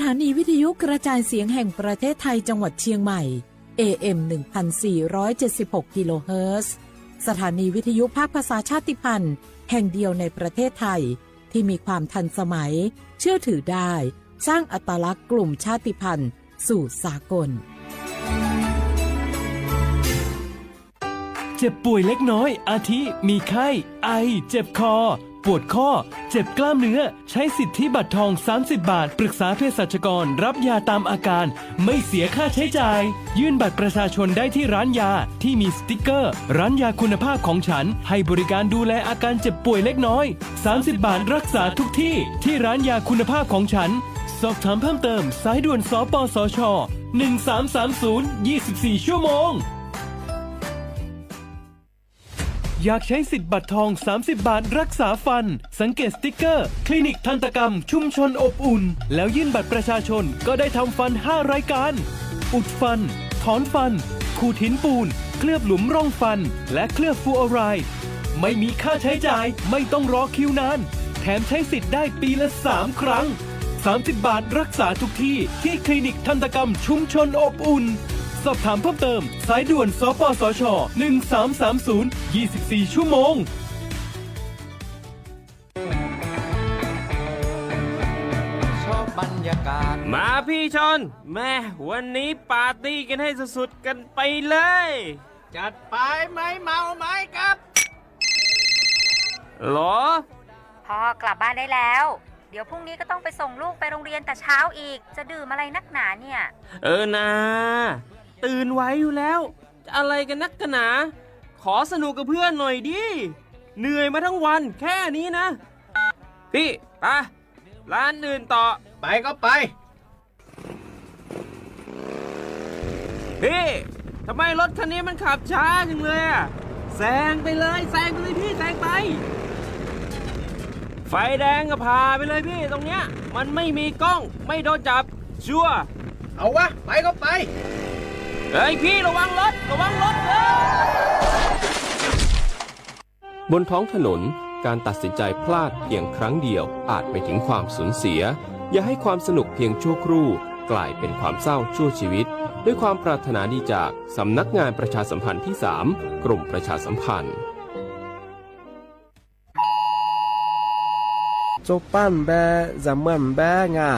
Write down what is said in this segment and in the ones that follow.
ถานีวิทยุกระจายเสียงแห่งประเทศไทยจังหวัดเชียงใหม่ AM 1476 กิโลเฮิรตซ์สถานีวิทยุภาคภาษาชาติพันธุ์แห่งเดียวในประเทศไทยที่มีความทันสมัยเชื่อถือได้สร้างอัตลักษณ์กลุ่มชาติพันธุ์สู่สากลเจ็บป่วยเล็กน้อยอาทิมีไข้ไอเจ็บคอปวดข้อเจ็บกล้ามเนื้อใช้สิทธิบัตรทอง30 บาทปรึกษาเภสัชกรรับยาตามอาการไม่เสียค่าใช้จ่ายยื่นบัตรประชาชนได้ที่ร้านยาที่มีสติ๊กเกอร์ร้านยาคุณภาพของฉันให้บริการดูแลอาการเจ็บป่วยเล็กน้อย30 บาทรักษาทุกที่ที่ร้านยาคุณภาพของฉันสอบถามเพิ่มเติมสายด่วนสปสช1330 24 ชั่วโมงอยากใช้สิทธิ์บัตรทอง30 บาทรักษาฟันสังเกตสติ๊กเกอร์คลินิกทันตกรรมชุมชนอบอุ่นแล้วยื่นบัตรประชาชนก็ได้ทำฟัน5รายการอุดฟันถอนฟันขูดหินปูนเคลือบหลุมร่องฟันและเคลือบฟลูออไรด์ไม่มีค่าใช้จ่ายไม่ต้องรอคิวนานแถมใช้สิทธิ์ได้ปีละ3 ครั้ง30 บาทรักษาทุกที่ที่คลินิกทันตกรรมชุมชนอบอุ่นสอบถามเพิ่มเติมสายด่วนสปสช1330 24 ชั่วโมงชอบบรรยากาศมาพี่ชนแม่วันนี้ปาร์ตี้กันให้สุดๆกันไปเลยจัดไปไหมเมาไหมครับหรอพ่อกลับบ้านได้แล้วเดี๋ยวพรุ่งนี้ก็ต้องไปส่งลูกไปโรงเรียนแต่เช้าอีกจะดื่มอะไรนักหนาเนี่ยนะตื่นไว้อยู่แล้วอะไรกันนักกันหนาขอสนุกกับเพื่อนหน่อยดิเหนื่อยมาทั้งวันแค่นี้นะพี่ไปร้านอื่นต่อไปก็ไปพี่ทำไมรถคันนี้มันขับช้าจังเลยอะแซงไปเลยพี่แซงไปไฟแดงก็พาไปเลยพี่ตรงเนี้ยมันไม่มีกล้องไม่โดนจับชัวร์เอาวะไปก็ไปเฮ้ยพี่ระวังรถบนท้องถนนการตัดสินใจพลาดเพียงครั้งเดียวอาจไปถึงความสูญเสียอย่าให้ความสนุกเพียงชั่วครู่กลายเป็นความเศร้าชั่วชีวิตด้วยความปรารถนาดีจากสำนักงานประชาสัมพันธ์ที่ 3 กรมประชาสัมพันธ์โจปั้นแบจำเมื่อแบงา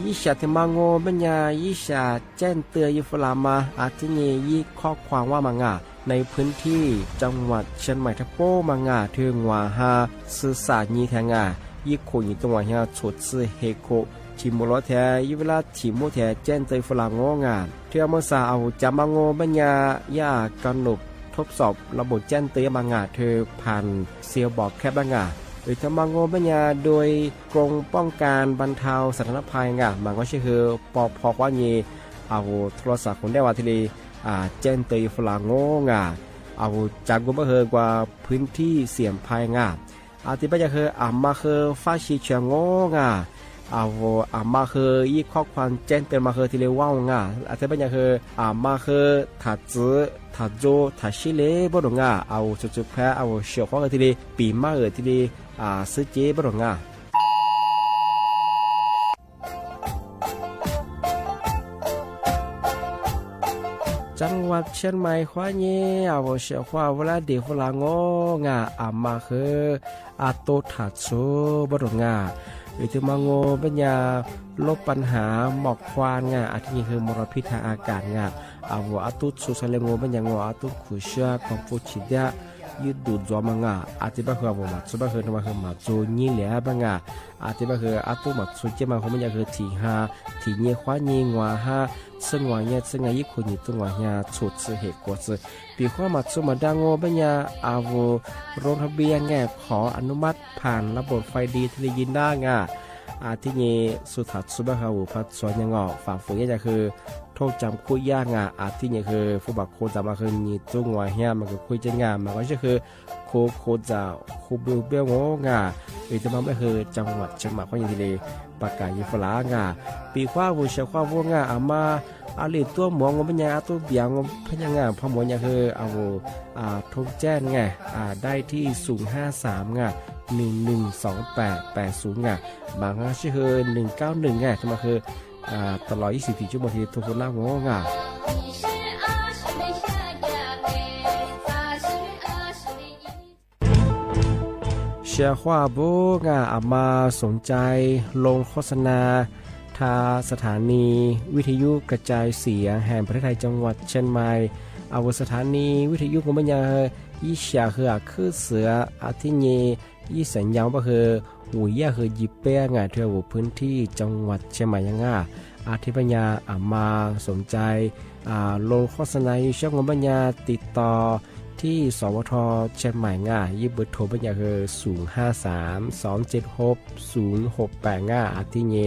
ยี่ชาเทมังโงบัญญายี่ชาแจ้งเตือนยุฟลามาอาทิเนยี่ข้อความว่ามางาในพื้นที่จังหวัดเชียงใหม่ทับโป้มางาเทืองวาฮาสื่อสารยี่แทงายี่โคยี่จังหวัดเฮียฉุดซื้อเฮโคทีมรถแทยี่เวลาทีมแทแจ้งเตือนฟลางโงงานเทือมาสาเอาจามังโงบัญญาย่ากำหนดทดสอบระบบแจ้งเตือนมางาเธอผ่านเซียวบอกแคบมางาหรือทำมังโงบัญญาโดยกรมป้องกันบรรเทาสาธารณภัยมันก็คือปพกว่านี้เอาโทรศัพท์คนได้ว่าทีนี้แจ้งเตือนฟลางโงเอาจากกุมเฮกว่าพื้นที่เสี่ยงภัยที่ปัจจัยคือมาคือฟาชิเชียงโงเอามาคือยี่ข้อความแจ้งเตือนมาคือที่เรียกว่างที่ปัจจัยคือมาคือถัดจื้อถัดโจถัดชิเลบดงเอาจุดแพ้เอาเฉียวข้อที่เรียปีมาที่เรียซื้อเจ๊บดงจังหวัดเชียงใหม่ขวาเย่เอาเสียขวาเวลาเด็กฝรั่งงมาคือโตถัดโซบดงหรือที่มังโงปัญญาลบปัญหาหมอกควันอาทินี้คือมลพิษทางอากาศเอาตุสุสเลงปัญญาตุขุเชียคอมฟูชิดะยืดดูดจอมังที่บ้าคือมาสุบ้าคือมาคือมาจูนี่แหละบังที่บ้าคือตุมาสุเจมาเขาไม่อยากคือที่ที่เงี้ยขวาเงี้ยงัวซึ่งว่าเนี่ยซึ่งยี่คนยี่ตัวเนี่ยฉุดเหตุกดปีข้อมาสุมาดังโงปัญญาโรงทะเบียนขออนุมัติผ่านระบบไฟดีที่ยินได้ที่นี้สุทัศน์สุบะฮาวุพัฒน์สวนยังฝ่าฝืนเนี่ยจะคือโทษจำคุยยากที่นี่คือผู้บักโคจะมาคือนี่จุงว่าเฮียมันก็คุยจะมันก็คือโคจะคูเบลเบลโงหรือจะมาไม่คือจังหวัดเชียงใหม่ข้อยังทีเลยประกาศยิฟลาปีข้าวุเชียข้าวุมาอาลีตัวหมองปัญญาตัวเบียงพญางพมวเนี่ยคือทุกแจ้งได้ที่สูง53112880บางชื่อคือ191จะมาคือ ตลอด24ชั่วโมงที่ทุกคนน่างงอ่ะเชียร์ว่าโบงาอามาสนใจลงโฆษณาทาสถานีวิทยุกระจายเสียงแห่งประเทศไทยจังหวัดเชียงใหม่เอาสถานีวิทยุของมันยังยี่เสียคือคือเสืออาทิเยยี่สัญญาณก็คือหูยาคือยิบเป้งาเที่ยวพื้นที่จังหวัดเชียงใหม่ยังอาทิปัญญาอามาสนใจลงโฆษณาอยู่ช่องของปัญญาติดต่อที่สวทเชียงใหม่ยิบเบอร์โทรปัญญาคือ053-276-0685อาทิเย0922468579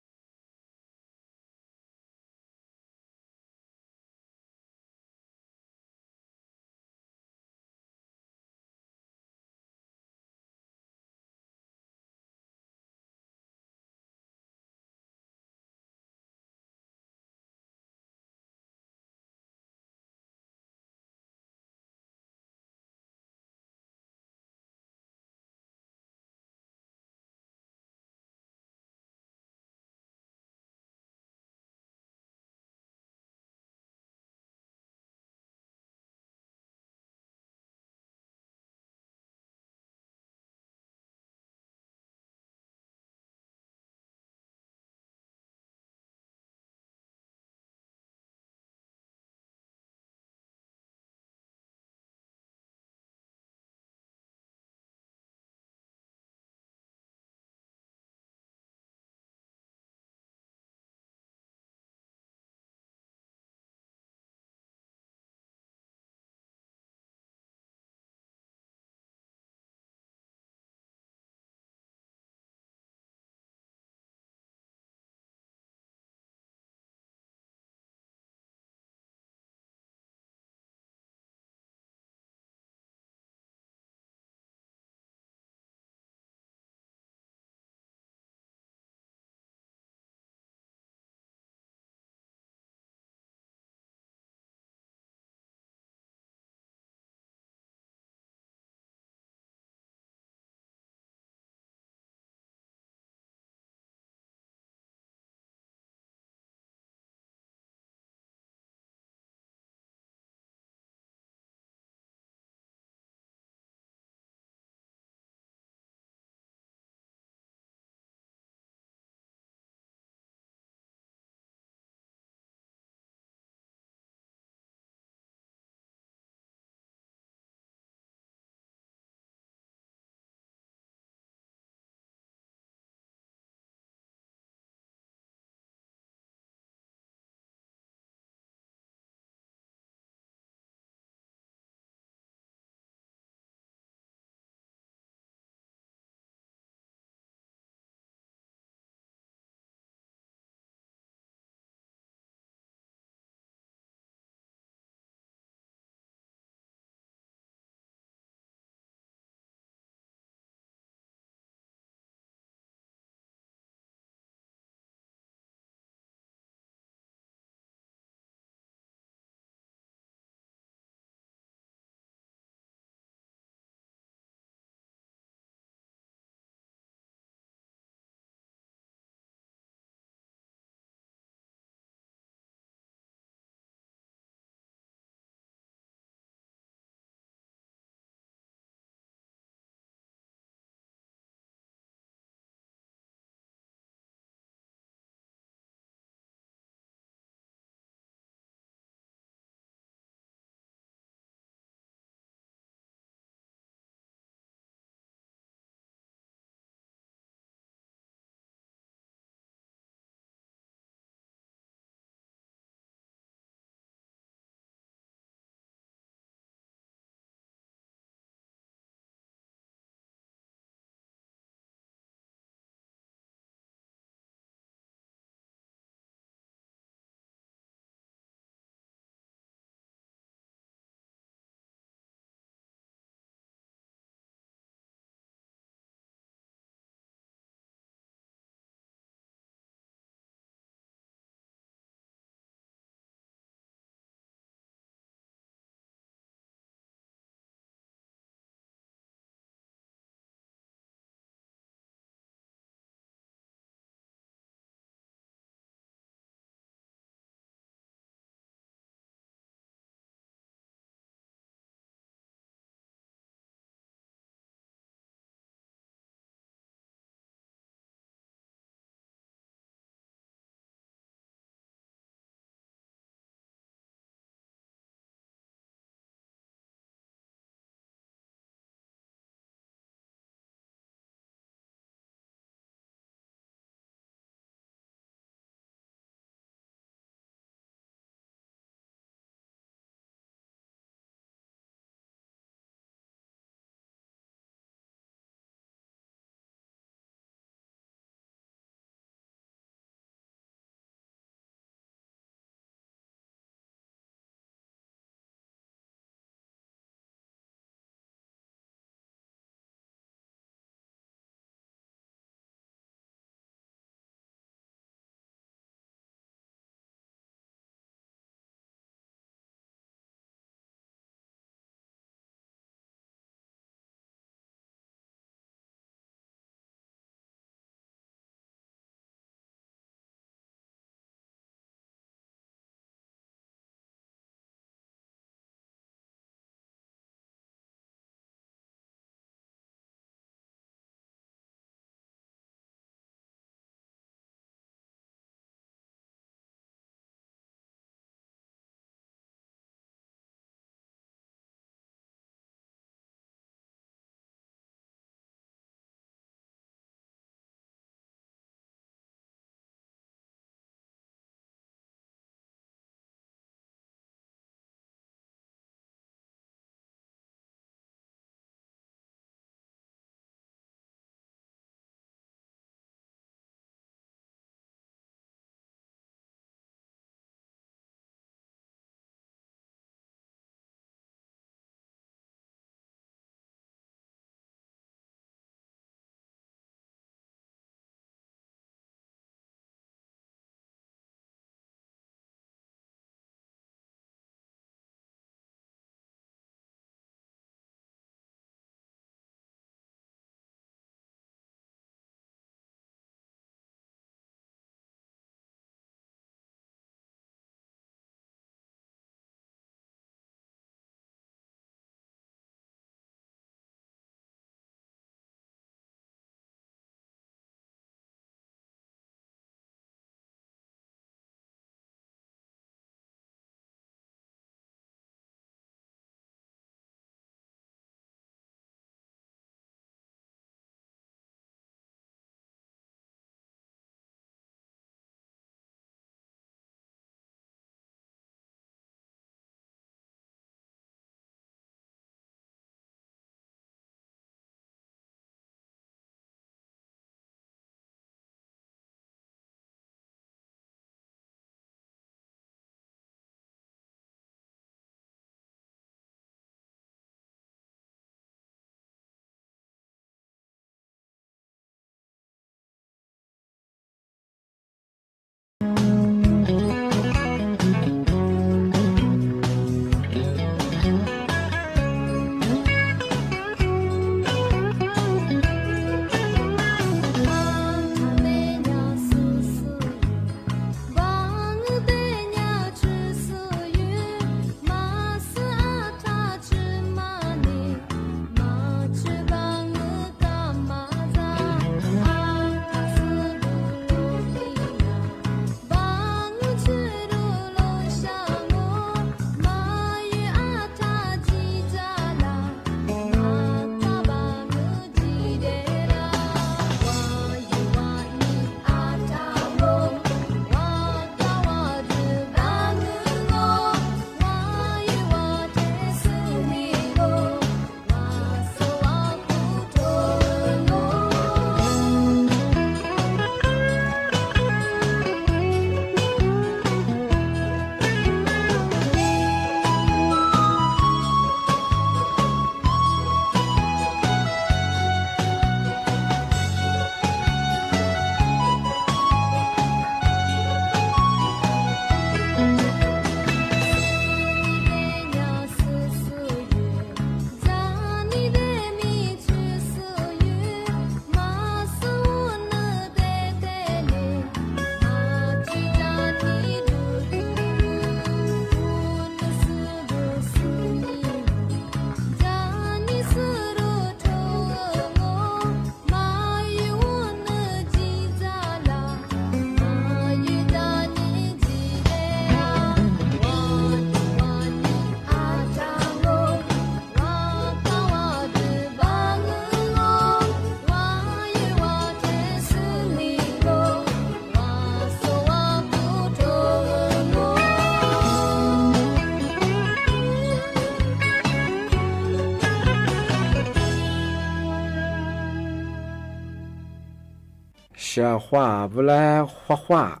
小花不来画画，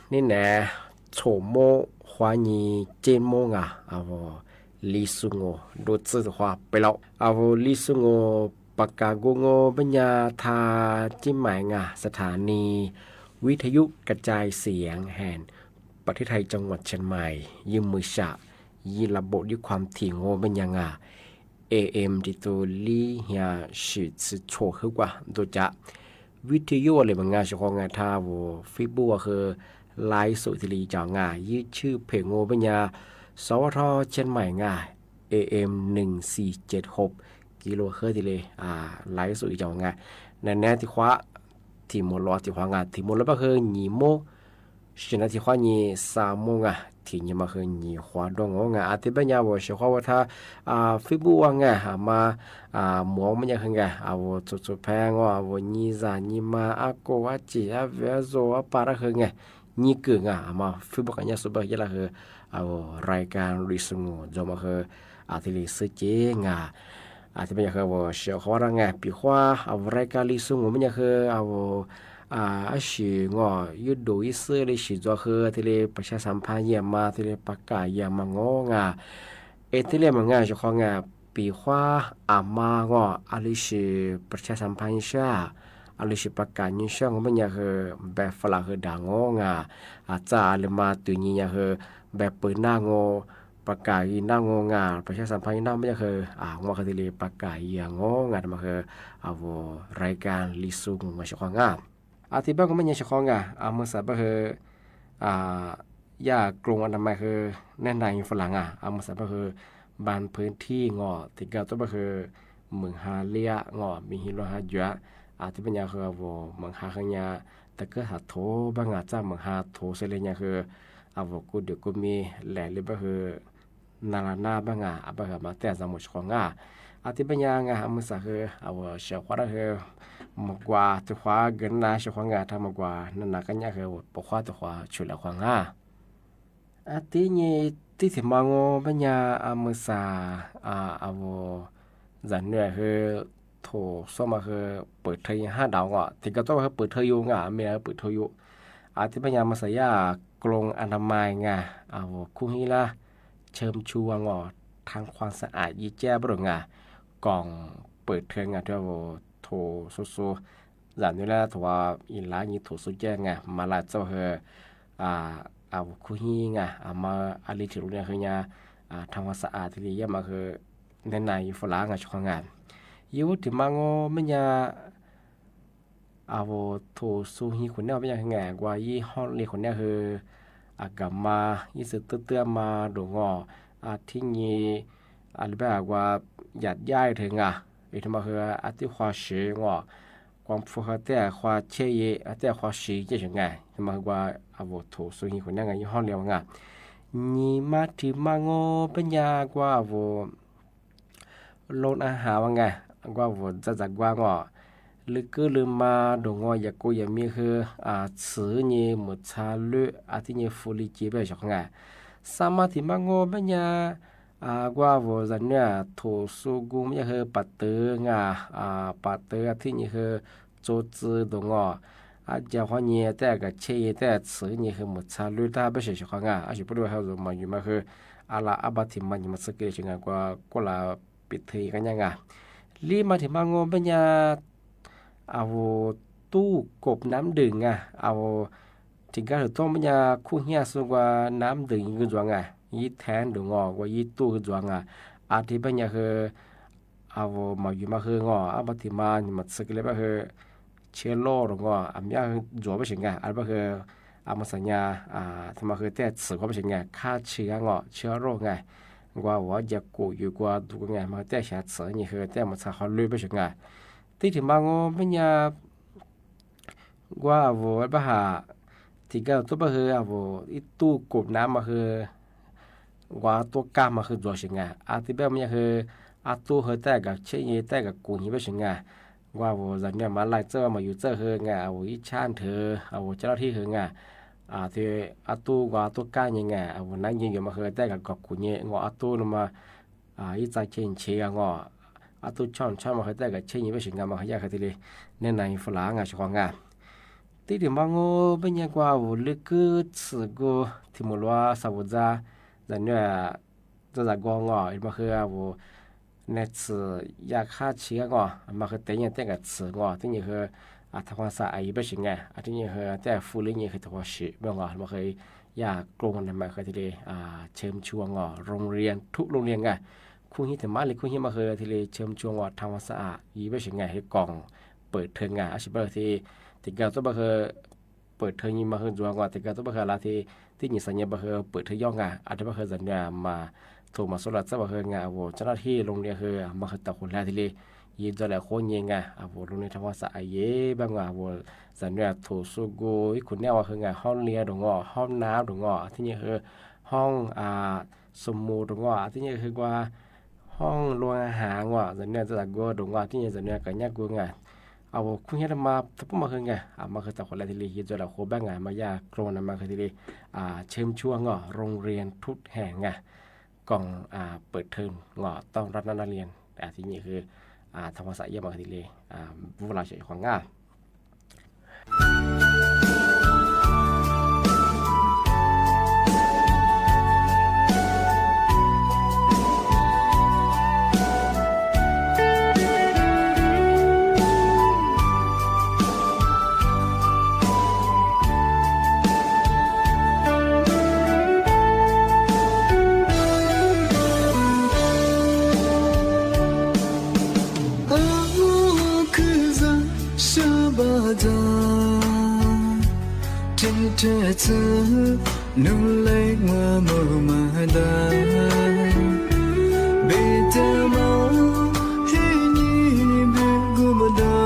你呢？丑么花你见么啊？啊不，李叔我都知道话不了。啊不，李叔我ปากกาโกโงปัญญาทาจิ้มหมายงาสถานีวิทยุกระจายเสียงแห่งประเทศไทยจังหวัดเชียงใหม่ยืมมือฉะยีระบบด้วยความถี่โงปัญญางา AM ที่ตัวลีเฮียสืบสืบโชว์ขึ้นกว่าตัวจะวิทยุอะไรบางงานเฉพาะงานท่าวัวฟิบัวคือไลฟ์สุทีรีจ่องายืดชื่อเพลงโงปัญญาสวทเชียงใหม่งา AM 1476กิโลเฮิรตซ์เลยไลฟ์สุดจังไงในแนที่ขวาที่มลอที่ขวางที่มลก็คือหนีโมฉะนั้นที่ขวาหนีสามโมงที่นี่มาคือหนีขวาดงงอาทิตย์ปัญญาว่าเชื่อว่าถ้าฟิบูว่าไงมาหมอมันยังไงว่าจุดแพงว่านี่จะนี่มาโกว่าจีเวโซปาระคือไงนี่เก่งมาฟิบูกันยังสุดยอดละคือรายการริสงูจะมาคืออาทิตย์สื่อเจ๋งที่เป็นอย่างคือว่าเชื่อว่าไงปีขวารายการลิซุงมันยังคือสิงยุดดูอิสเลยสิจ้าคือที่เลยประชาสัมพันธ์เยี่ยมมาที่เลยประกาศเยี่ยมมางที่เลยมันไงเชื่อว่าไงปีขวามางลิสิประชาสัมพันธ์ชาลิสิประกาศยิ่งช่างมันยังคือแบบฝรั่งคือด่างจ้าเลยมาตัวนี้ยังคือแบบเปิดหน้างประกาศยินหน้างงาประชาสัมพันธ์หน้าไม่ใช่คืองอคดีเลยประกาศอย่างงามาคือรายการลิซุงมาเฉพาะงาที่บ้านก็ไม่ใช่เฉพาะงาเมื่อสัปดาห์คือยากรงอนามัยคือแน่นในฝรั่งเมื่อสัปดาห์คือบานพื้นที่ที่เก่าตัวคือเมืองฮาเลียมีฮิโรฮาเยอะที่เป็นอย่างคือเมืองฮาขยาแต่ก็หาโถบางจ้าเมืองฮาโถเสลียคือกูเดี๋ยวกูมีแหล่เลยก็คือนาลานาบ้างบางมาแต่สมุทรของที่เป็นยังมือสักคือเชื่อว่าคือมากกว่าตัวขวาเกินนะเชื่อว่าทำมากกว่านั่นนักกันยังคือปกขวาตัวขวาช่วยละของที่นี่ที่ถึงมังเป็นยังมือสักจันเนี่ยคือโถส้มมาคือเปิดเทย5 ดาวที่ก็ต้องคือเปิดเทยอยู่ไม่ได้เปิดเทยอยู่ที่เป็นยังมือสักกรงอนามัยคู่นี้ละเชิมชูทางความสะอาดยี่แจ้บรงกล่องเปิดเทืองที่ว่าโถสู้ๆจากนี้แล้วถือว่าอีหลายยี่โถสู้แจ้มาลาเจ้าเฮคู่นี้มาอะไรถึงเนี่ยคือทางความสะอาดที่เยี่ยมมาคือในฝรั่งช่วงงานยี่ที่มังไม่โถสู้ฮีคนเนี่ยไม่ยังไงกว่ายี่ห้องเรียคนเนี่ยคือากลับมายี่สิเตื้อมาดงที่นี่อะไรแบบว่าหยัดย้ายถึงที่มาคือที่ความสีความฟูเขาแต่ความเชี่ยแต่ความสีจะยังไงที่มาว่าถูกสุหิคนนี้ไงยี่ห้อเรียกว่านี่มาที่มังเป็นยากว่าโลนอาหารว่าไงว่าจะจัดว่าลึกก็ลืมมาดงอยากกูยังมีคือสื่อนี่หมดชาลุที่นี่ฟูลิจีไปช่องไงสามารถที่มังเป็นยว่าจันเนี่ยถูสูกุมยังคือปัตเตอร์ปัตเตอร์ที่นี่คือโจจือดงจะพอเนี่ยแต่ก็เชี่ยแต่สื่อนี่คือหมดชาลุถ้าไม่ใช่ช่องไงอาจจะพูดว่าเขาจะมาอยู่มาคืออะไรบัติมันอยู่มาสักเกี่ยวกับก็ละปิดทีกันยังไงรีมาที่มังเป็นยตู้กบน้ำดื่มถึงการถือต้องมันคู่เหี้ยส่วนกว่าน้ำดื่มคือจังยี่แทนดูว่ายี่ตู้คือจังที่เป็นคือมาอยู่มาคือบางทีมันสกิลแบบคือเชื้อโรคหรือมีจั่วไปถึงแบบคือมาสัญญาทำมาคือแต่สื่อเขาไปถึงฆ่าเชื้อโรคว่าจะกูอยู่กว่าดูมาแต่ชาติสื่อนี่คือแต่มาสักเขาลุยไปถึงที่ถึงบางเป็นว่าบ้าที่ก็ตัวบ้าคืออีตู้กบน้ำมาคือว่าตัวกล้ามมาคือตัวสิงที่แบบมันคือตู้เฮแต่กับเชี่ยแต่กับกูนี่ไปสิงว่าจันเนี่ยมาไล่เจ้ามาอยู่เจ้าคืออีชานเธอเจ้าที่คือที่ตู้ว่าตัวกล้ายังนั่งยิงอยู่มาคือแต่กับกูเนี่ยตู้นมาอีใจเชียตู้ช่อนมาคือแต่กับเชี่ยไปสิงมาขยันคือที่เลยในฝรั่งช่วง tí điểm mang ngô bên nhà qua vụ lư cứ sự cô thì một loa sao vụ ra giờ nữa ra gò ngõ mà khơi vụ nét sự ya khá chia ngõ mà khơi tế nhà tế cả sự ngõ thế như khơi thằng hoa sa ấy bây giờ nghe thế như khơi tế phụ nữ như khơi thằng hoa sĩ bên ngõ mà khơi yaกรงnày mà khơi thì điเชิมชัวงอโรงเรียนทุกโรงเรียนไงคุณฮิตมาเลยคุณฮิมาเคยที่เลยเชิมชัวงอทำความสะอาดยี่ไม่ใช่ไงให้กล่องเปิดเทอมไงอาชีพที่เกิดตัวมาเคยเปิดเทอมยี่มาเคยจัวงอที่เกิดตัวมาเคยละที่ยินสัญญามาเคยเปิดเทอมย่องไงอาจจะมาเคยสัญญามาถูกมาสุดละจะมาเคยไงโว้เจ้าหน้าที่โรงเรียนเคยมาเคยตะคนแรกที่เลยยินจะแล้วคนยังไงโว้โรงเรียนทำความสะอาดเย่บ้างไงโว้สัญญาถูกสู้กูคุณเนี่ยว่าเคยไงห้องเรียนดงงอห้องน้ำดงงอที่นี่คือห้องสมุดดงงอที่นี่คือว่าห้องโรงอาหารว่ะสัญญาจะกูดงงอที่นี่สัญญากันยากกูไงเอาคุณเห็นมาถ้าพูดมาคือไงมาคือตะคนแรกที่เลยยินจะแล้วคนบ้างไงมายาโครนมาคือที่เลยเชิมช่วงโรงเรียนทุกแห่งไงกล่องเปิดเทอมต้องรับนักเรียนแต่ที่นี่คือทำภาษาเยี่ยมมาคือที่เลยเวลาเฉยของง่ายนูเลยว่ามือมาได้เบเตมาให้นี่เบกูมาได้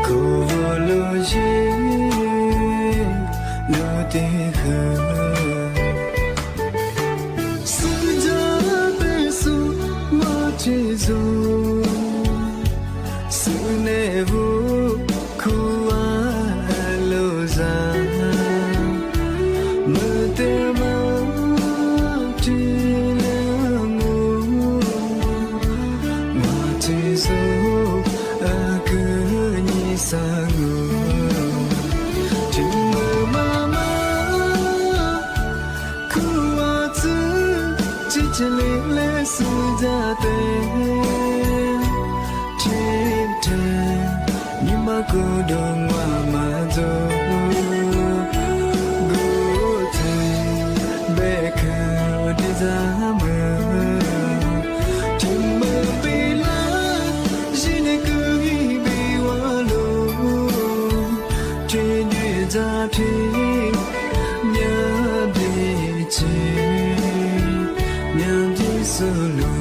กูโลจิโลติเขสุดาเบสุมาจิซูสุเนบุคูอาโลซากูดงว่ามาโจกูเธอเบคาวดิซามือที่มือปีลาจินกูฮีบีวาโลที่ดีจาที่ยาดีจียาดีสุลู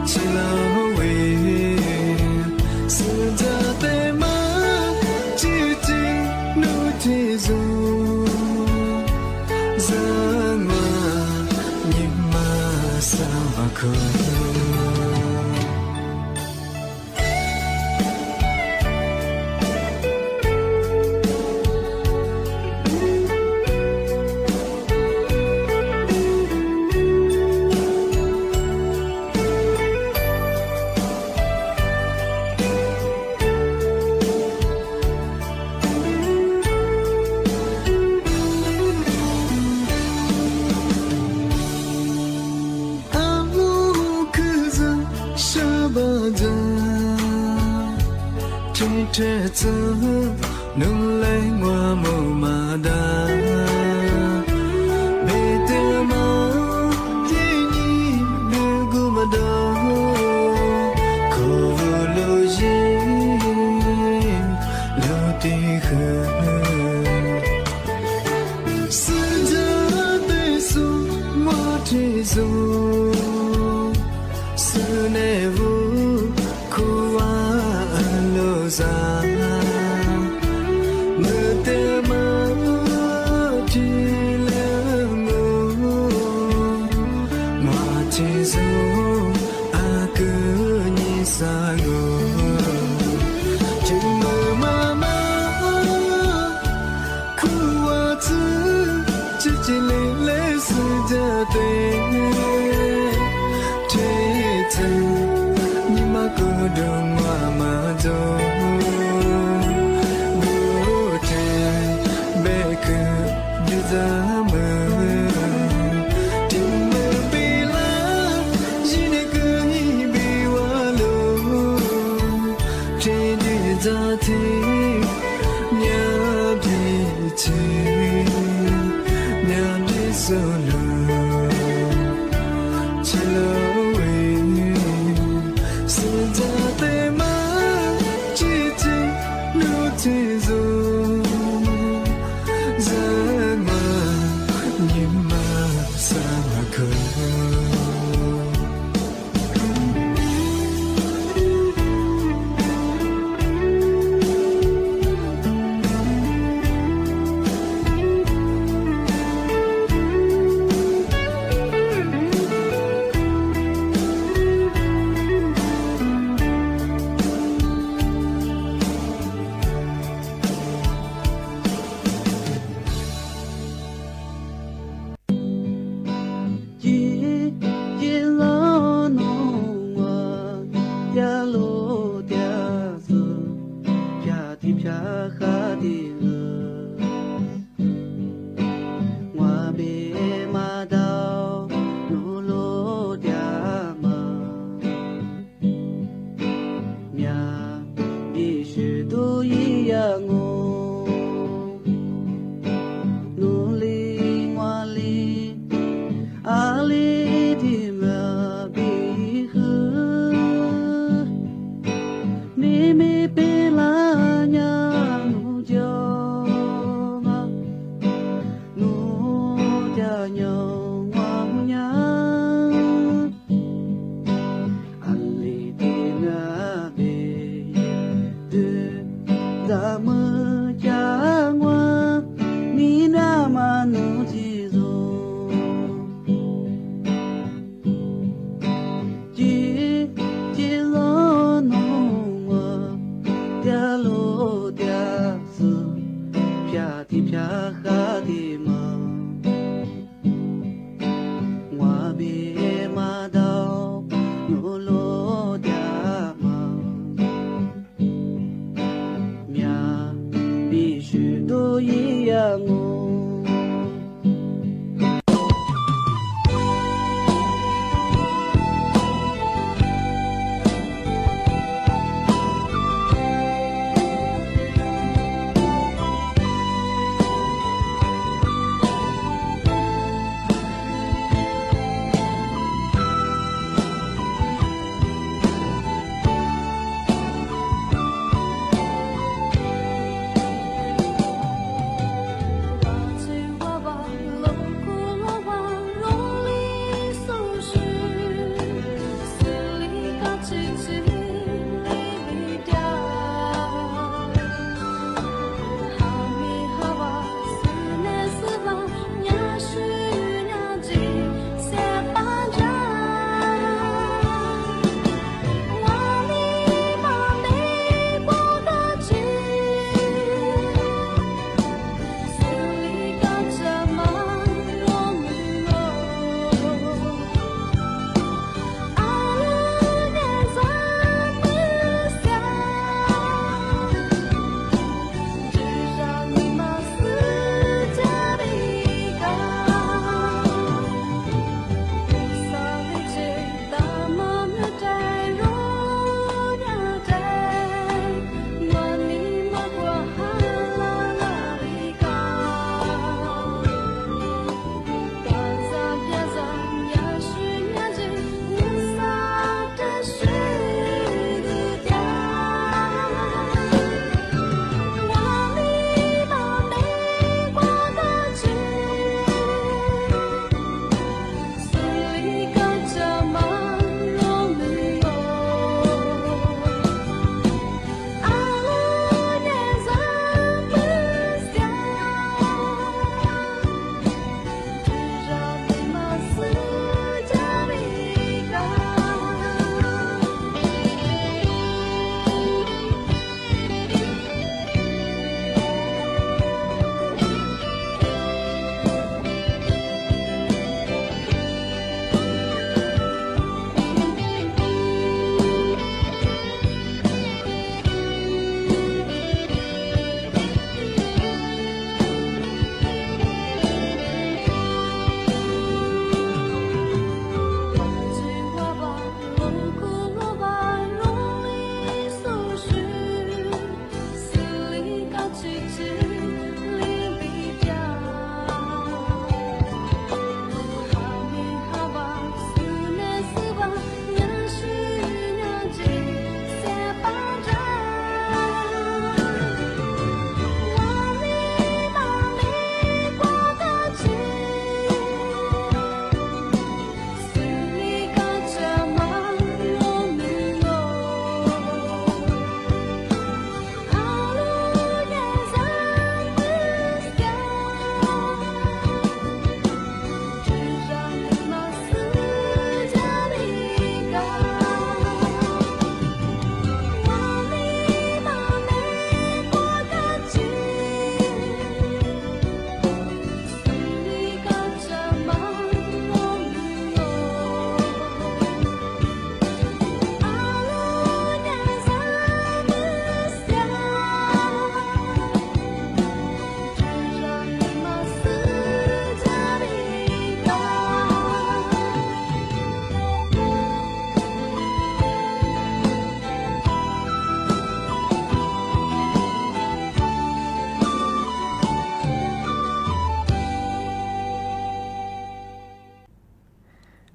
ชิลาเวเธอเจอนุ่งแรงว่าโมมาดาเบเตมาที่นี่เดือกูมาดาโคโลจิโลติเขสุดาเบสุมาที่ซูสุเนบุคูวาโลซากูดงว่ามาโจ咱们。听门被拉，一那个一被瓦路，这里咋听？냐比起，냐比索路，起了喂，是咋的吗？姐姐路最走。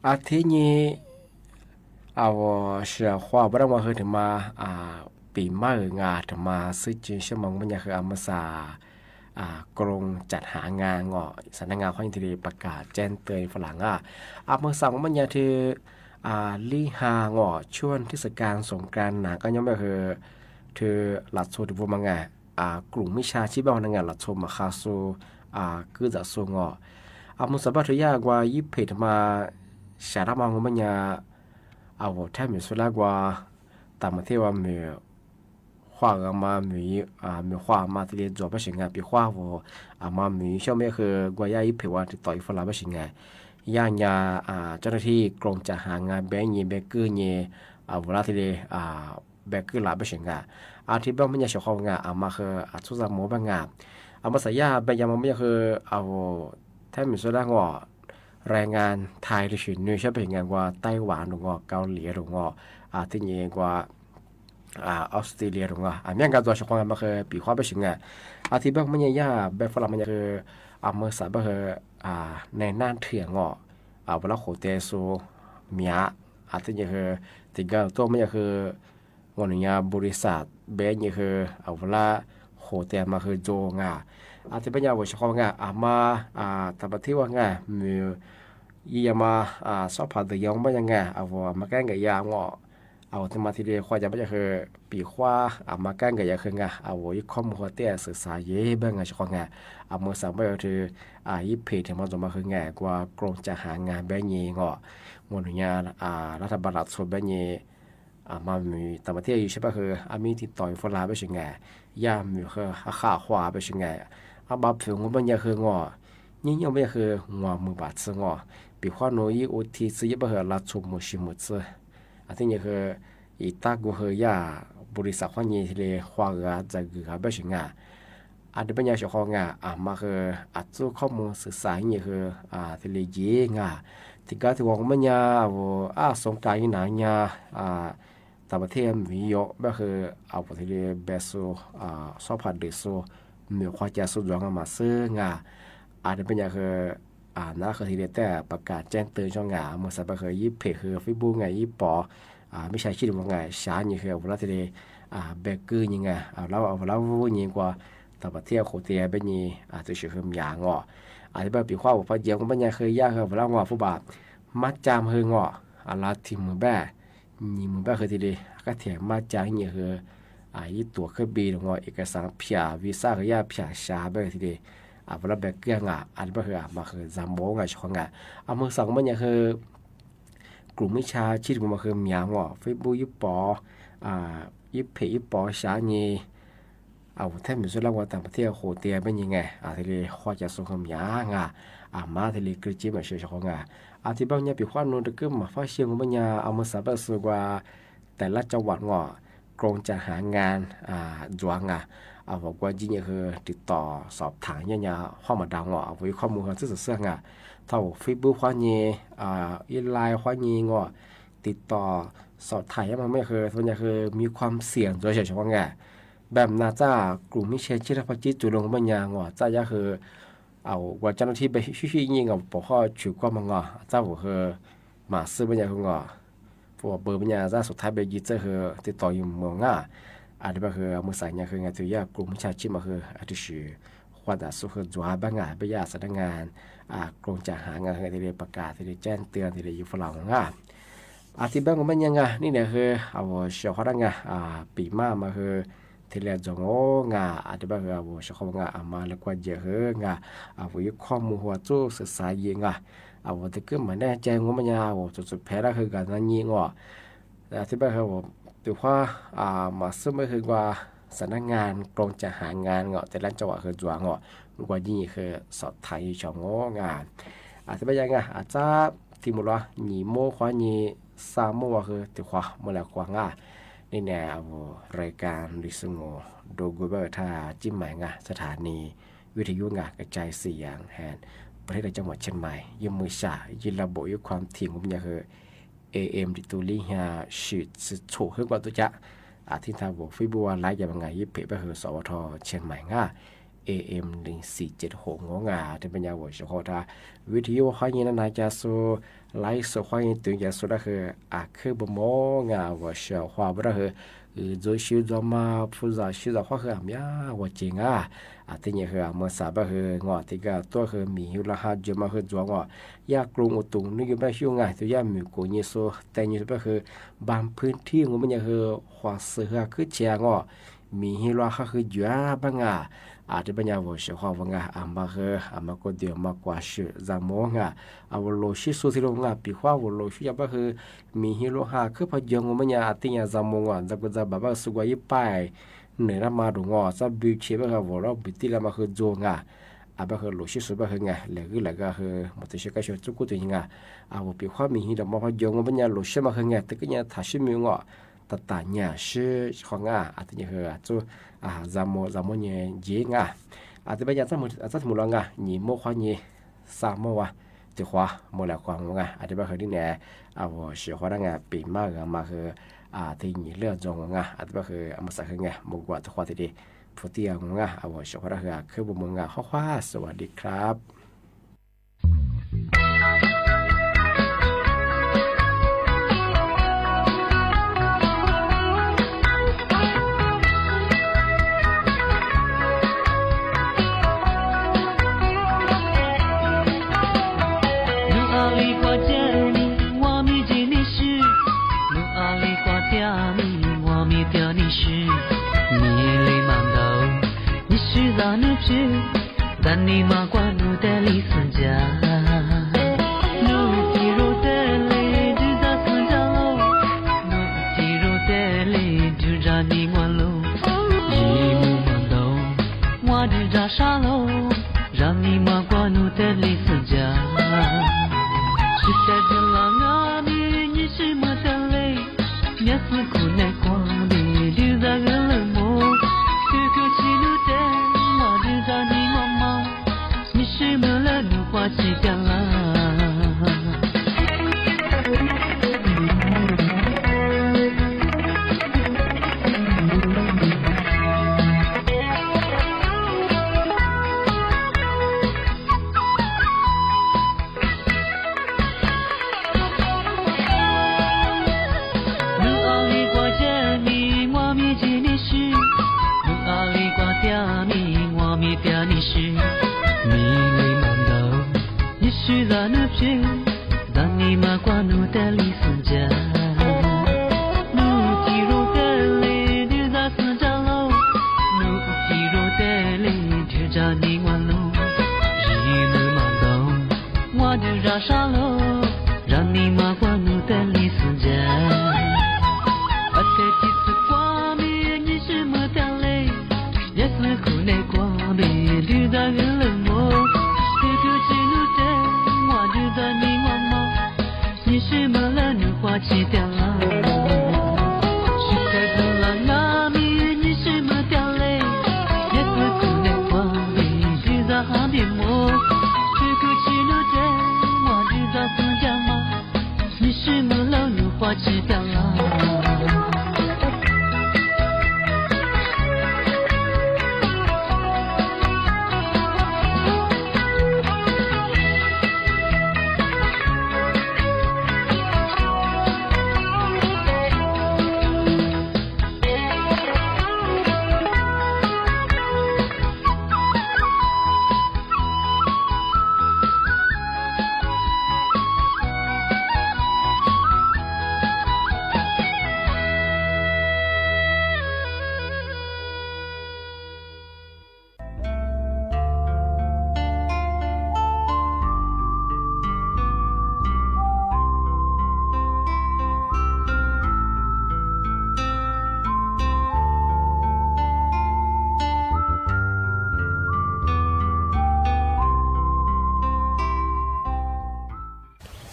อาทิตย์นี้เอาเสือขวาบ่ได้ว่าคือถึงมาปีใหม่งาถึงมาซื้อจีชั่วโมงมันยังคืออามาซากรงจัดหางานเงาะสำนักงานข้อยินดีประกาศแจ้งเตือนฝรั่งอามาสั่งมันยังคือลีฮาเงาะช่วงเทศกาลสงกรานต์ก็ยังไม่คือหลัดโซดิบูมังไงกลุ่มมิชาชีพบ้านงานหลัดโซมาคาโซคือจะโซเงาะมุสบัตยากว่ายิบเพดมาสารมังมันยังเอาแทบมีสุดกว่าตามที่ว่ามี画个嘛มี画嘛这里做不行啊比画我嘛มีช่วงนี้คือกว่าย่ายิบเพว่าติดต่ออีฝรั่งไม่ใช่ไงย่างยาเจ้าหน้าที่กรมจะหางานแบงก์เบเกอร์เนี่ยเวลาที่เลยเบเกอร์หลับไม่ใช่ไงที่บ้านมันยังชอบงานมาคือทุกสามโมบางงานมาใส่ยาแบงก์มันไม่คือเอาแทบมีสุดแล้วว่าแรงงานไทยหรือชุนนี่ใช่เป็นงานว่าไต้หวันหรือว่าเกาหลีหรือว่าที่นี่กว่าออสเตรเลียหรือว่ามีการตัวชาวมาคือปีความเป็นสิ่งที่บ้านมันยังแบบฝรั่งมันยังคือเมื่อสายแบบในน่านเถื่อนเวลาโคเตสูเมียที่นี่คือที่ก็ตัวมันยังคือวันนี้บริษัทเบนยังคือเวลาโคเตมาคือโจงที่บ้านยังว่าชาวมาแต่ประเทศว่ามียี่มาสอบผ่านตัวยังไม่ยังว่ามาแก้ไขยางที่มาที่เดียวควายจะไม่ใช่คือปีขว้ามาแก้ไขยาคือยี่ข้อมูลเตี้ยศึกษาเยอะบ้างชาวเมื่อสามปีคือยี่เพจที่มันจะมาคือกว่ากรมจะหางานแบบนี้วันนี้รัฐบาลส่วนแบบนี้มามีแต่ประเทศอยู่ใช่ปะคือมีติดต่อฝรั่งไปใช่ไงย่ามีคือข้าขวาไปใช่ไงบาผิวมันยังคือยิ่งยังไม่คือมือบาดซื้อปีขว้าโน้ยอุทิศยี่ปะคือรัฐชมมือชิมุซื้อที่นี่คืออีตากูเฮียบริษัทข้อนี้ที่เรียกว่าจะเกิดแบบนี้ที่เป็นอย่างเช่นของมาคือจู่ข้อมูลศึกษาอย่างคือที่เรียกที่ก็ที่ว่ามันสงการยังไงต่างประเทศมีเยอะแบบคือที่เรียกเบสูสอบผ่านเดสูมีความจะสุดยอดมาซื้อที่เป็นอย่างคือน่าคือที่เรียกแต่ประกาศแจ้งเตือนช่องเมื่อสัปดาห์คือยี่เพจคือฟิบูยี่ปอไม่ใช่ชื่อว่าช้านี่คือเวลาที่เรียเบเกอร์ยังเรายิ่งกว่าต่างประเทศโคเตียเป็นยี่จะชื่อคือหยางที่แบบปีข้าวพอเดียวก็เป็นยังคือยากคือเวลาผู้บาดมัดจามคืออะไรที่มือแบยี่มือแบคือที่เรียก็เถียงมัดจามนี่คือยี่ตัวเครื่องบินเอกสารเพียวีซ่าคือยาเพียช้าแบบที่เรียเวลาแบบเกี่ยงอันนี้คือมาคือจำโบ้ช่องมือสองมันยังคือกลุ่มวิชาชีพมันคือมีเฟซบุ๊กยี่ปอยี่เพจยี่ปอช้านี่แทบไม่สุดแล้วว่าต่างประเทศโคเตียเป็นยังไงที่เรียกว่าจะส่งคำยางมาที่เรียกกระจิบมาเชื่อช่องที่บางอย่างปีขวัญนู้นตะกี้มาฟ้าเชียงมันยังมือสามสุดว่าแต่ละจังหวัดกรงจะหางานจวงบอกว่าจริงๆคือติดต่อสอบถามเนี่ยข้อมาดังวิข้อมูลที่สุดเสื่องเท่าเฟซบุ๊กข้อนี้อีไลน์ข้อนี้ติดต่อสอบถามมันไม่คือส่วนใหญ่คือมีความเสี่ยงโดยเฉพาะแบบน่าจะกลุ่มมิเชชิรพัจิจุลงมันยังจะยากคือว่าเจ้าหน้าที่ไปชี้ยิงบอกว่าถือว่ามันเจ้าคือมาซื้อมันยังคือพวกเบอร์มันยังจะสุดท้ายไปยึดจะคือติดต่ออยู่เมืองที่แบบคือมือสายเนี่ยคืองานที่ยากกลุ่มชาชิมาคือที่ชื่อความดัสุขจัวบ้างไปยาสำนักงานกรงจะหางานที่เรียประกาศที่เรียแจ้งเตือนที่เรียอยู่ฝรั่งที่บ้านของมันยังนี่เนี่ยคือเชี่ยวเขาดังปีมาคือที่เรียจงที่บ้านคือเชี่ยวเขามาแล้วก็เยอะวิข้อมูลหัวจู่ศึกษาเยอะที่ก็เหมือนได้แจ้งว่ามันยังจุดแพ้ได้คือการนั้นยิงที่บ้านคือถือว่ามาซึ่งไม่คือกว่าสำนักงานกรงจะหางานแต่ละจังหวัดคือจัวกว่ายิ่งคือสอบไทยช่องที่เป็นยังไงอาจจะที่มุลว่าหนีโม่ขวาหนีสามโม่คือถือว่าเมื่อไหร่กว่านี่แนวรายการดิสโงโดกูเบอร์ท่าจิ้มหมายสถานีวิทยุกระจายเสียงแห่งประเทศจังหวัดเชียงใหม่ยืมมือฉายืนระบบยุความถี่ของมันคือAM ดิตูลี่ฮะชีดสุดโฉขึ้นกว่าตัวจะที่ทางบอกฟิบัวไลฟ์อย่างไงยิบเผยไปคือสวทเชียงใหม่ AM 1476งงาที่เป็นยาวเฉพาะทาวิทยุข้อนี้นายจะสู้ไลฟ์สดข้อนี้ตื่นจะสู้ได้คือคือบมงาว่าเสียความบ่ได้คือ做修做嘛复杂修杂话คือ呀我จริงที่นี่คือเมื่อสาบคืองอที่ก็ตัวคือมีหิวละหาจะมาคือจวงอยากกรุงอุตุงนี่ก็ไม่ชิวง่ายตัวยามีกูนี่โซแต่นี่ก็คือบางพื้นที่มันยังคือความเสือคือเชียงมีหิวละหาคือจ้าบางอาจจะเป็นยาวเสียความว่างมาคือมาก็เดียวมากกว่าชื่อจามงวโลชิสุสิลงปีขวาวโลชิยาบคือมีหิวละหาคือพยองมันยังที่นี่จามงจะก็จะแบบสุกว่ายิบไปเหนือมาดูจะบิวเชบกับวอลบิติลมาคือโจงบคือโลชิสุบคือเหลือก็คือมันจะใช้ก็ช่วยจุกตัวยังปีขวามีหิวมาพยองมันยังโลชิมาคือแต่ก็ยังถ้าชิมิงตาเนี่ยชื่อของที่นี่คือจู่จามเนี่ยเยงที่เป็นอย่างสมมุติว่านี่โมควานี่สามโมวะที่ขวาโมแล้วความที่เป็นคือที่เนี่ยว่าเสียขวาปีมากมาคือที่นี่เลือดจงที่เป็นคือมาสักโมกว่าที่ขวาที่ดีผู้ที่ว่าเสียขวาคือบุญข้อขวาสวัสดีครับ但你马关路的里孙家，路地路的里就在孙家路，路地路的里就在你关路，一木忙头，我就在沙路，让你马关路的里孙家。是在这浪你是么的累，也是苦难光的就在个冷漠，这个起路的我就在你妈妈。是么了？你花起掉了。路阿里挂着你，我面前的是；路阿里挂掉你，我面掉你是。是在那边，当你马关路的里孙家，路地路的里就在孙家路，路地路的里就在你关路，一路马东，我就在沙路，让你马关路的里孙家。我的第四光明，你是么的累，也是苦难光明，就在个冷漠。是么了？你花起掉了，是在这浪你你是么掉泪？也是苦难光明，就在旁边摸。这个起路的，我就在孙家嘛。你是么了？你花起掉了。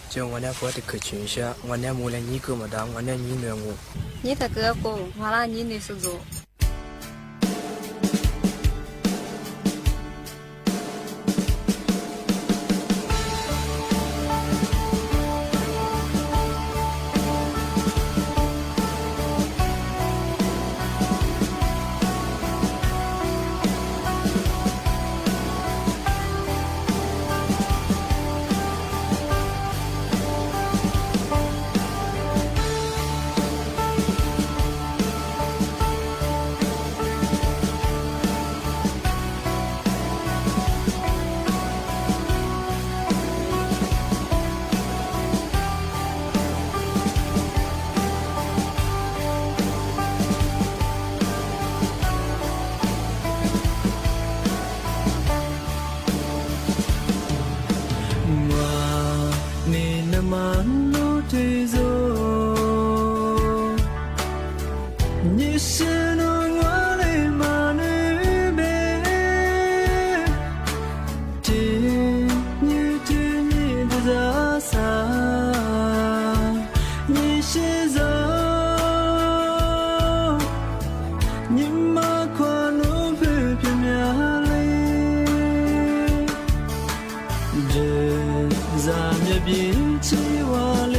就我那婆的可群下，我那木来你哥么当，我那你暖我。你的哥哥，我拉你的是做。推走。你是我我的马女呗，听你听你的大声，你是走，你马跨路偏偏面里，这咱们别起瓦流。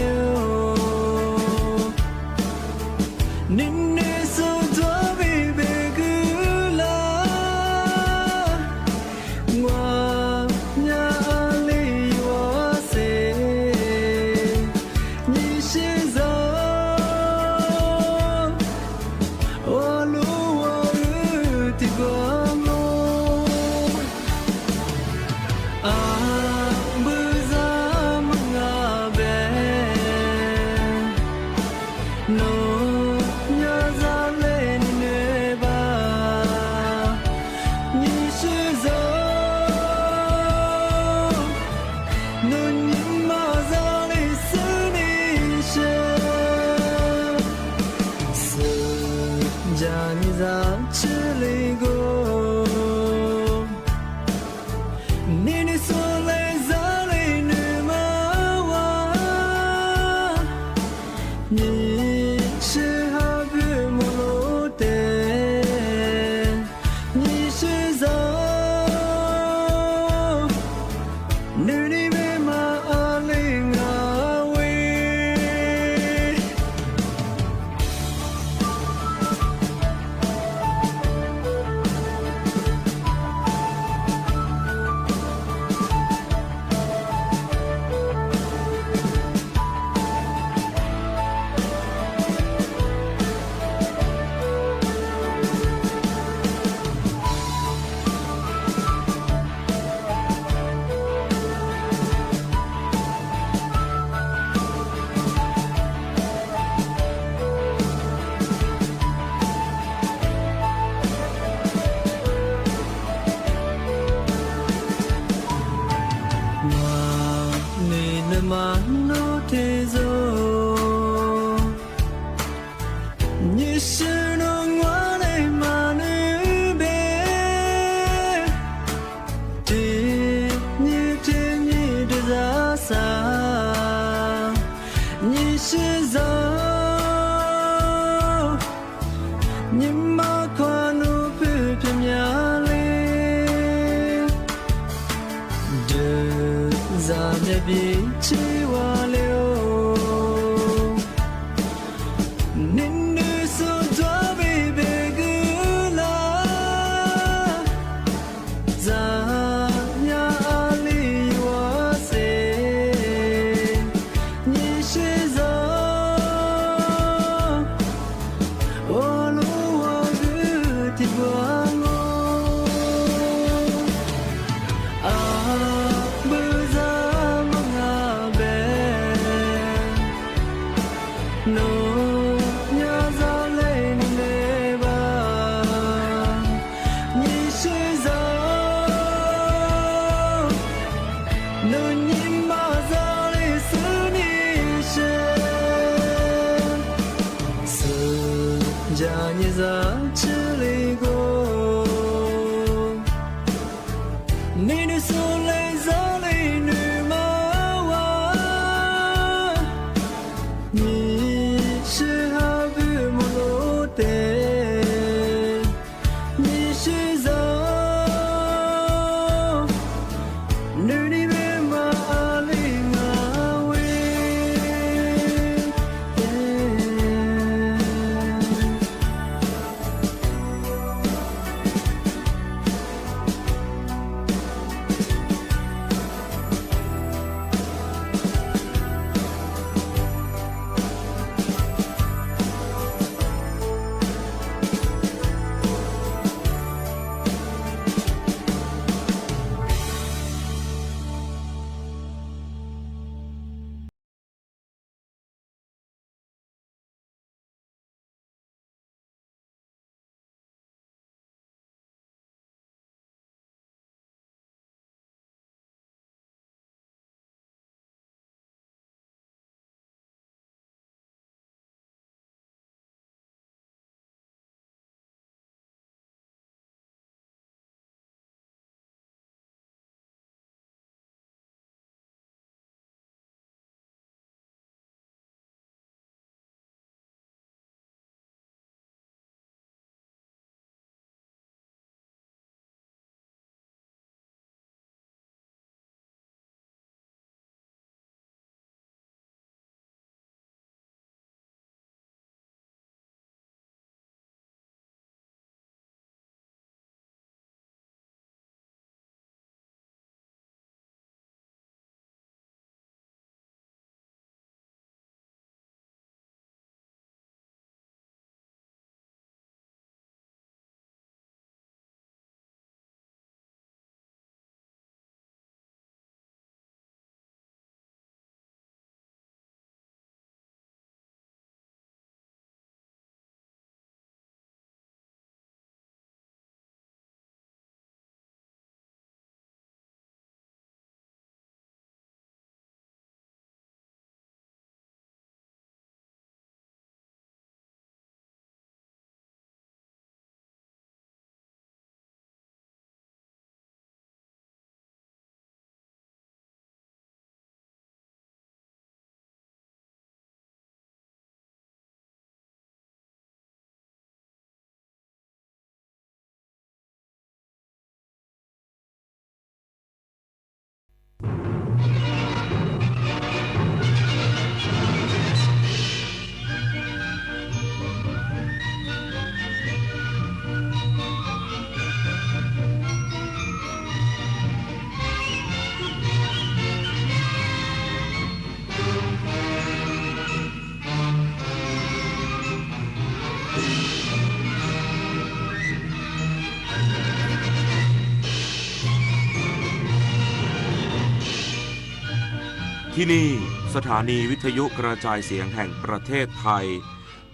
ที่นี่สถานีวิทยุกระจายเสียงแห่งประเทศไทย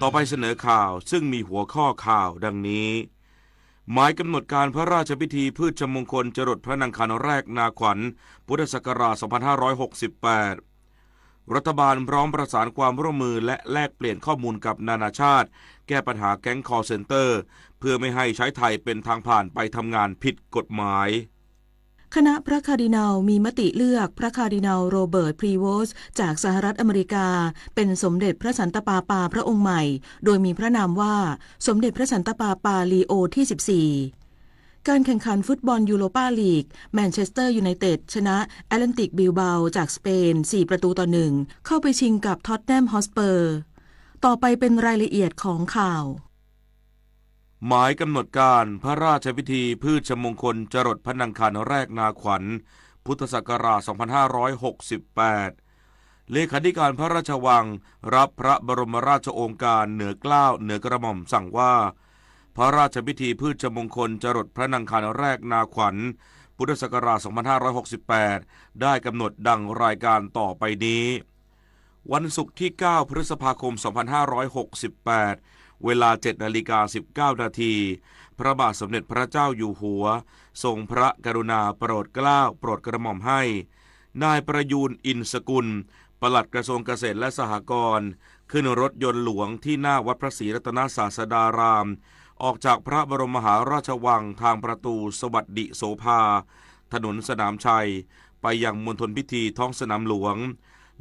ต่อไปเสนอข่าวซึ่งมีหัวข้อข่าวดังนี้หมายกำหนดการพระราชพิธีพืชมงคลจรดพระนางคันแรกนาขวัญพุทธศักราช 2568 รัฐบาลพร้อมประสานความร่วมมือและแลกเปลี่ยนข้อมูลกับนานาชาติแก้ปัญหาแก๊งคอลเซ็นเตอร์เพื่อไม่ให้ใช้ไทยเป็นทางผ่านไปทำงานผิดกฎหมายคณะพระคาร์ดินัลมีมติเลือกพระคาร์ดินัลโรเบิร์ต พรีโวสจากสหรัฐอเมริกาเป็นสมเด็จพระสันตะปาปาพระองค์ใหม่โดยมีพระนามว่าสมเด็จพระสันตะปาปาลีโอที่ 14การแข่งขันฟุตบอลยูโรปาลีกแมนเชสเตอร์ยูไนเต็ดชนะแอตแลนติกบิลเบาจากสเปน4-1เข้าไปชิงกับท็อตแนมฮอตสเปอร์ต่อไปเป็นรายละเอียดของข่าวหมายกำหนดการพระราชพิธีพืชมงคลจรดพระนางคันแรกนาขวัญพุทธศักราช 2568 เลขาธิการพระราชวังรับพระบรมราชโองการเหนือเกล้าเหนือกระหม่อมสั่งว่าพระราชพิธีพืชมงคลจรดพระนางคันแรกนาขวัญพุทธศักราช 2568 ได้กำหนดดังรายการต่อไปนี้วันศุกร์ที่ 9 พฤษภาคม 2568 เวลา 7:19 นาทีพระบาทสมเด็จพระเจ้าอยู่หัวทรงพระกรุณาโปรดเกล้าโปรดกระหม่อมให้นายประยูรอินสกุลปลัดกระทรวงเกษตรและสหกรณ์ขึ้นรถยนต์หลวงที่หน้าวัดพระศรีรัตนศาสดารามออกจากพระบรมมหาราชวังทางประตูสวัสดิโสภาถนนสนามชัยไปยังมณฑลพิธีท้องสนามหลวง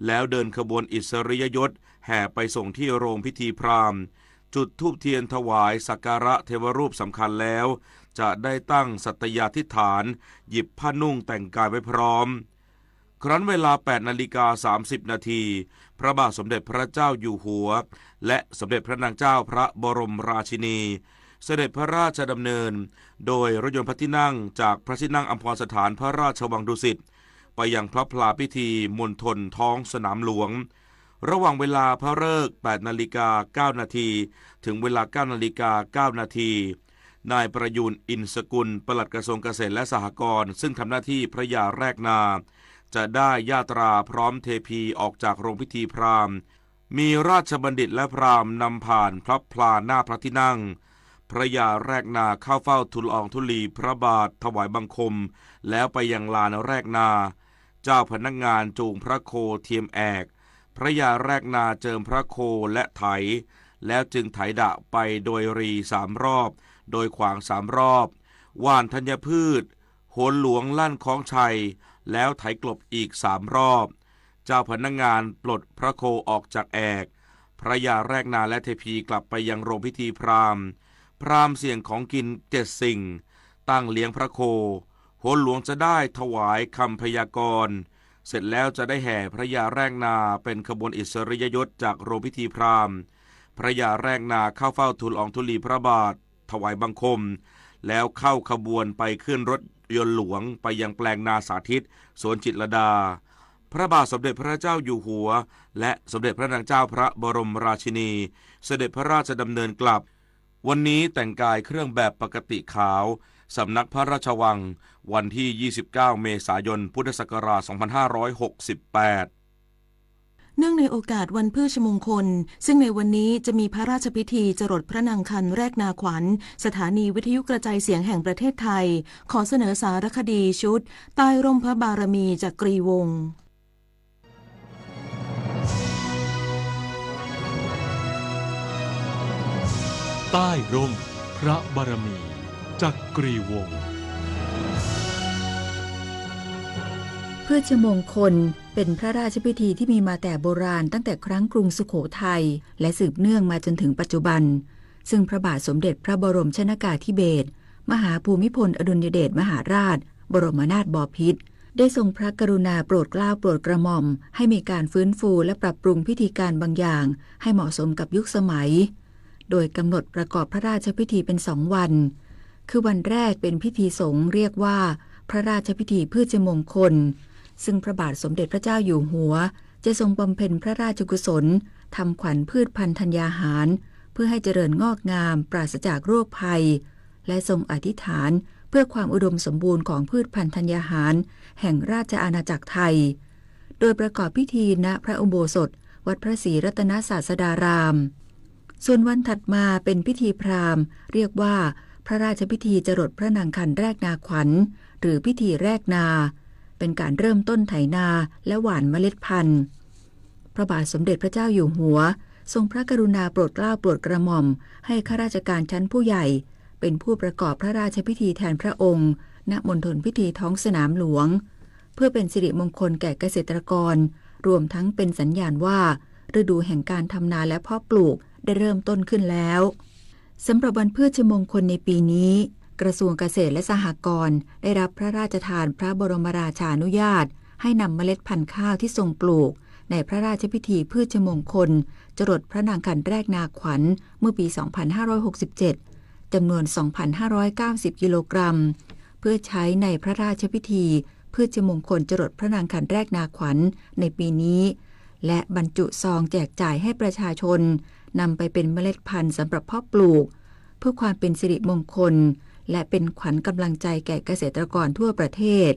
แล้วเดินขบวนอิสริยยศแห่ไปส่งที่โรงพิธีพราหมณ์จุดธูปเทียนถวายสักการะเทวรูปสำคัญแล้วจะได้ตั้งสัตยาธิษฐานหยิบผ้านุ่งแต่งกายไว้พร้อมครั้นเวลา 8:30 นาทีพระบาทสมเด็จพระเจ้าอยู่หัวและสมเด็จพระนางเจ้าพระบรมราชินีเสด็จพระราชดำเนินโดยรถยนต์พระที่นั่งจากพระที่นั่งอัมพรสถานพระราชวังดุสิตไปยังพระพลาพิธีมณฑลท้องสนามหลวงระหว่างเวลาพระฤกษ์ 8:09 นาทีถึงเวลา 9:09 นาทีนายประยูรอินสกุลปลัดกระทรวงเกษตรและสหกรณ์ซึ่งทำหน้าที่พระยาแรกนาจะได้ญาตราพร้อมเทพีออกจากโรงพิธีพราหมณ์มีราชบัณฑิตและพราหมณ์นำผ่านพระพลาหน้าพระที่นั่งพระยาแรกนาเข้าเฝ้าทูลละอองธุลีพระบาทถวายบังคมแล้วไปยังลานแรกนาเจ้าพนักงานจูงพระโคเทียมแอกพระยาแรกนาเจิมพระโคและไถแล้วจึงไถดะไปโดยรี3 รอบโดยขวาง3 รอบว่านธัญพืชโหนหลวงลั่นคล้องชัยแล้วไถกลบอีก3 รอบเจ้าพนักงานปลดพระโคออกจากแอกพระยาแรกนาและเทพีกลับไปยังโรงพิธีพราหมณ์เสี่ยงของกิน7 สิ่งตั้งเลี้ยงพระโคโหนหลวงจะได้ถวายคำพยากรณ์เสร็จแล้วจะได้แห่พระยาแรกนาเป็นขบวนอิสริยยศจากโรงพิธีพราหมณ์พระยาแรกนาเข้าเฝ้าทูลละอองธุลีพระบาทถวายบังคมแล้วเข้าขบวนไปขึ้นรถยนต์หลวงไปยังแปลงนาสาธิตสวนจิตรลดาพระบาทสมเด็จพระเจ้าอยู่หัวและสมเด็จพระนางเจ้าพระบรมราชินีเสด็จพระราชดำเนินกลับวันนี้แต่งกายเครื่องแบบปกติขาวสำนักพระราชวังวันที่ 29 เมษายน พุทธศักราช 2568 เนื่องในโอกาสวันพฤชมงคลซึ่งในวันนี้จะมีพระราชพิธีจรดพระนางคันแรกนาขวัญสถานีวิทยุกระจายเสียงแห่งประเทศไทยขอเสนอสารคดีชุดใต้ร่มพระบารมีจากกรีวงศ์ใต้ร่มพระบารมีจักรีวงศ์พืชมงคลเป็นพระราชพิธีที่มีมาแต่โบราณตั้งแต่ครั้งกรุงสุโขทัยและสืบเนื่องมาจนถึงปัจจุบันซึ่งพระบาทสมเด็จพระบรมชนกาธิเบศรมหาภูมิพลอดุลยเดชมหาราชบรมนาถบพิตรได้ทรงพระกรุณาโปรดเกล้าโปรดกระหม่อมให้มีการฟื้นฟูและปรับปรุงพิธีการบางอย่างให้เหมาะสมกับยุคสมัยโดยกำหนดประกอบพระราชพิธีเป็น2 วันคือวันแรกเป็นพิธีสงฆ์เรียกว่าพระราชพิธีพืชมงคลซึ่งพระบาทสมเด็จพระเจ้าอยู่หัวจะทรงบำเพ็ญพระราชกุศลทำขวัญพืชพันธุ์ธัญญาหารเพื่อให้เจริญงอกงามปราศจากโรคภัยและทรงอธิษฐานเพื่อความอุดมสมบูรณ์ของพืชพันธุ์ธัญญาหารแห่งราชอาณาจักรไทยโ โดยประกอบพิธีณพระอุโบสถวัดพระศรีรัตนศาสดารามส่วนวันถัดมาเป็นพิธีพราหมณ์เรียกว่าพระราชพิธีจรดพระนางคันแรกนาขวัญหรือพิธีแรกนาเป็นการเริ่มต้นไถนาและหว่านเมล็ดพันธุ์พระบาทสมเด็จพระเจ้าอยู่หัวทรงพระกรุณาโปรดเกล้าโปรดกระหม่อมให้ข้าราชการชั้นผู้ใหญ่เป็นผู้ประกอบพระราชพิธีแทนพระองค์ณมณฑลพิธีท้องสนามหลวงเพื่อเป็นสิริมงคลแก่เกษตรกรรวมทั้งเป็นสัญญาณว่าฤดูแห่งการทำนาและเพาะปลูกได้เริ่มต้นขึ้นแล้วสำหรับวันพืชมงคลในปีนี้กระทรวงเกษตรและสหกรณ์ได้รับพระราชทานพระบรมราชานุญาตให้นำเมล็ดพันธุ์ข้าวที่ทรงปลูกในพระราชพิธีพืชมงคลจรดพระนางคันแรกนาขวัญเมื่อปี 2567 จำนวน 2,590 กิโลกรัมเพื่อใช้ในพระราชพิธีพืชมงคลจรดพระนางคันแรกนาขวัญในปีนี้และบรรจุซองแจกจ่ายให้ประชาชนนำไปเป็นเมล็ดพันธุ์สำหรับเพาะปลูกเพื่อความเป็นสิริมงคลและเป็นขวัญกำลังใจแก่เกษตรกรทั่วประเทศ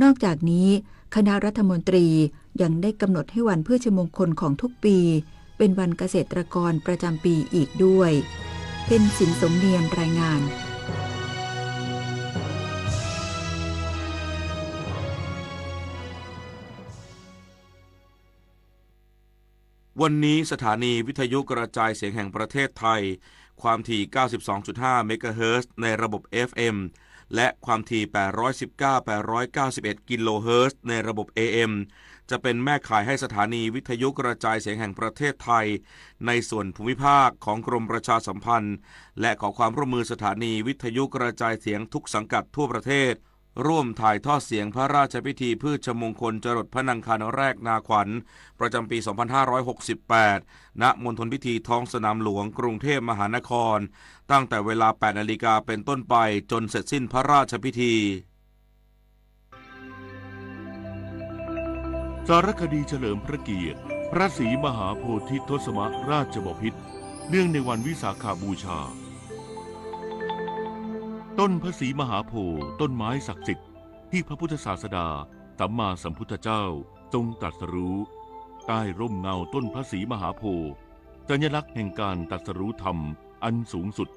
นอกจากนี้คณะรัฐมนตรียังได้กำหนดให้วันพืชมงคลของทุกปีเป็นวันเกษตรกรประจำปีอีกด้วยเป็นสินสมเนียมรายงานวันนี้สถานีวิทยุกระจายเสียงแห่งประเทศไทยความถี่ 92.5 เมกะเฮิรตซ์ในระบบ FM และความถี่ 819-891 กิโลเฮิรตซ์ในระบบ AM จะเป็นแม่ข่ายให้สถานีวิทยุกระจายเสียงแห่งประเทศไทยในส่วนภูมิภาคของกรมประชาสัมพันธ์และขอความร่วมมือสถานีวิทยุกระจายเสียงทุกสังกัดทั่วประเทศร่วมถ่ายทอดเสียงพระราชพิธีพืชมงคลจรดพระนางคันแรกนาขวัญประจำปี 2568 ณ มณฑลพิธีท้องสนามหลวงกรุงเทพมหานครตั้งแต่เวลา 8 นาฬิกาเป็นต้นไปจนเสร็จสิ้นพระราชพิธีสารคดีเฉลิมพระเกียรติพระศรีมหาโพธิทศมราชบพิตรเนื่องในวันวิสาขบูชาต้นพระศรีมหาโพธิ์ต้นไม้ศักดิ์สิทธิ์ที่พระพุทธศาสดาสัมมาสัมพุทธเจ้าทรงตรัสรู้ใต้ร่มเงาต้นพระศรีมหาโพธิ์สัญลักษณ์แห่งการตรัสรู้ธรรมอันสูงสุด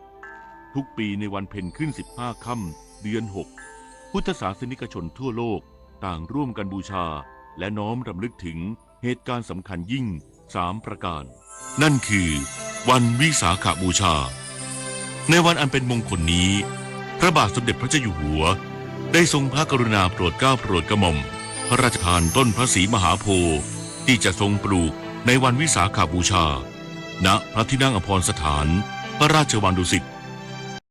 ทุกปีในวันเพ็ญขึ้น15 ค่ำเดือน 6พุทธศาสนิกชนทั่วโลกต่างร่วมกันบูชาและน้อมรำลึกถึงเหตุการณ์สำคัญยิ่ง3 ประการนั่นคือวันวิสาขบูชาในวันอันเป็นมงคลนี้พระบาทสมเด็จพระเจ้าอยู่หัวได้ทรงพระกรุณาโปรดเกล้าโปรดกระหม่อมพระราชทานต้นพระศรีมหาโพธิ์ที่จะทรงปลูกในวันวิสาขบูชาณพระที่นั่งอภรสถานพระราชวังดุสิต